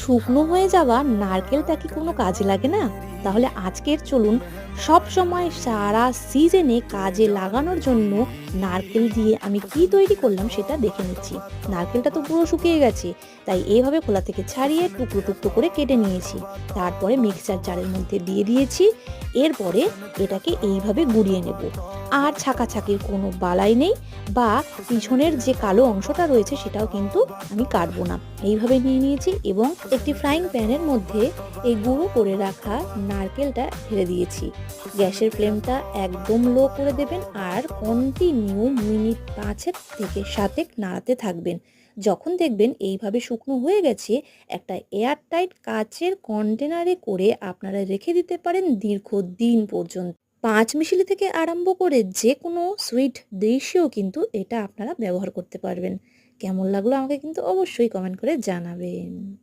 শুকনো হয়ে যাওয়া নারকেলটা কি কোনো কাজে লাগে না? তাহলে আজকের চলুন সব সময় সারা সিজনে কাজে লাগানোর জন্য নারকেল দিয়ে আমি কি তৈরি করলাম সেটা দেখে নিচ্ছি। নারকেলটা তো পুরো শুকিয়ে গেছে, তাই এইভাবে খোলা থেকে ছাড়িয়ে টুকরো টুকরো করে কেটে নিয়েছি। তারপরে মিক্সচার জারের মধ্যে দিয়ে দিয়েছি। এরপরে এটাকে এইভাবে গুঁড়িয়ে নেব। আর ছাকাছাকির কোনো বালাই নেই, বা পিছনের যে কালো অংশটা রয়েছে সেটাও কিন্তু আমি কাটবো না। এইভাবে নিয়ে নিয়েছি এবং একটি ফ্রাইং প্যানের মধ্যে এই গুঁড়ো করে রাখা নারকেলটা ঢেলে দিয়েছি। গ্যাসের ফ্লেমটা একদম লো করে দেবেন আর কন্টিনিউ মিনিট 5 থেকে 7 নাড়াতে থাকবেন। যখন দেখবেন এইভাবে শুকনো হয়ে গেছে, একটা এয়ারটাইট কাচের কন্টেনারে করে আপনারা রেখে দিতে পারেন দীর্ঘদিন পর্যন্ত। পাঁচমিশালি থেকে আরম্ভ করে যে কোনো সুইট ডিশেও কিন্তু এটা আপনারা ব্যবহার করতে পারবেন। কেমন লাগলো আমাকে কিন্তু অবশ্যই কমেন্ট করে জানাবেন।